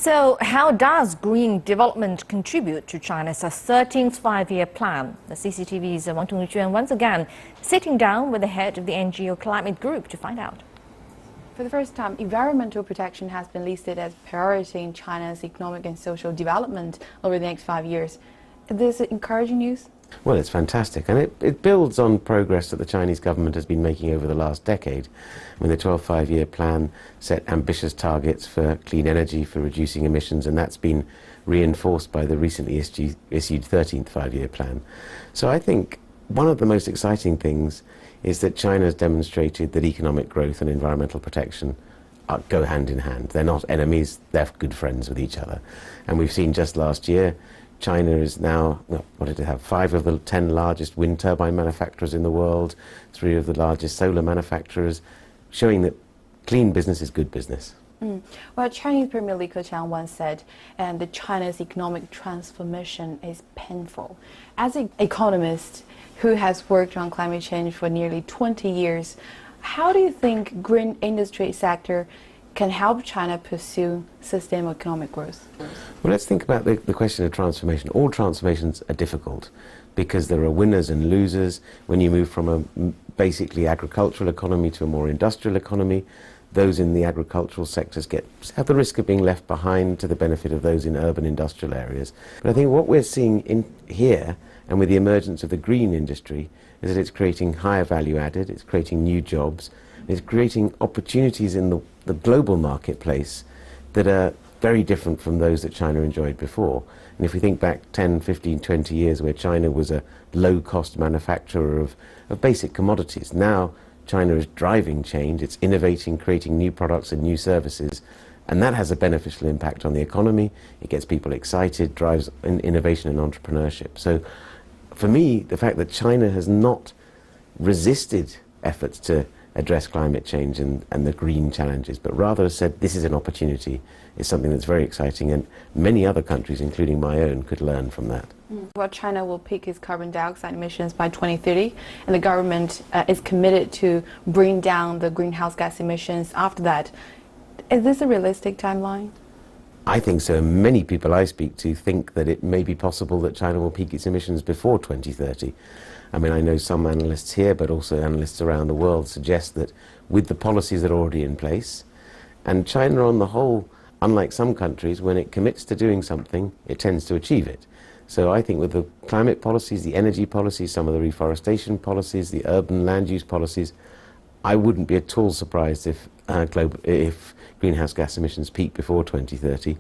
So how does green development contribute to China's 13th five-year plan? The CCTV's Wang Tongjuan once again sitting down with the head of the NGO Climate Group to find out. For the first time, environmental protection has been listed as priority in China's economic and social development over the next 5 years. Is this encouraging news? Well, it's fantastic, and it builds on progress that the Chinese government has been making over the last decade. I mean, the 12th five-year plan set ambitious targets for clean energy, for reducing emissions, and that's been reinforced by the recently issued 13th five-year plan. So I think one of the most exciting things is that China has demonstrated that economic growth and environmental protection go hand in hand. They're not enemies, they're good friends with each other. And we've seen just last year, China is now, what did it have, 5 of the 10 largest wind turbine manufacturers in the world, 3 of the largest solar manufacturers, showing that clean business is good business. Well, Chinese Premier Li Keqiang once said, that China's economic transformation is painful. As an economist who has worked on climate change for nearly 20 years, how do you think green industry sector can help China pursue sustainable economic growth? Well, let's think about the question of transformation. All transformations are difficult because there are winners and losers. When you move from a basically agricultural economy to a more industrial economy, those in the agricultural sectors have the risk of being left behind to the benefit of those in urban industrial areas. But I think what we're seeing here, and with the emergence of the green industry, is that it's creating higher value added, it's creating new jobs, it's creating opportunities in the global marketplace that are very different from those that China enjoyed before. And if we think back 10, 15, 20 years where China was a low-cost manufacturer of basic commodities, now China is driving change, it's innovating, creating new products and new services, and that has a beneficial impact on the economy. It gets people excited, drives innovation and entrepreneurship. So for me, the fact that China has not resisted efforts to address climate change and the green challenges, but rather has said this is an opportunity, is something that's very exciting, and many other countries, including my own, could learn from that. Well, China will peak its carbon dioxide emissions by 2030, and the government is committed to bring down the greenhouse gas emissions after that. Is this a realistic timeline? I think so. Many people I speak to think that it may be possible that China will peak its emissions before 2030. I mean, I know some analysts here, but also analysts around the world suggest that with the policies that are already in place, and China on the whole, unlike some countries, when it commits to doing something, it tends to achieve it. So I think with the climate policies, the energy policies, some of the reforestation policies, the urban land use policies, I wouldn't be at all surprised if greenhouse gas emissions peak before 2030.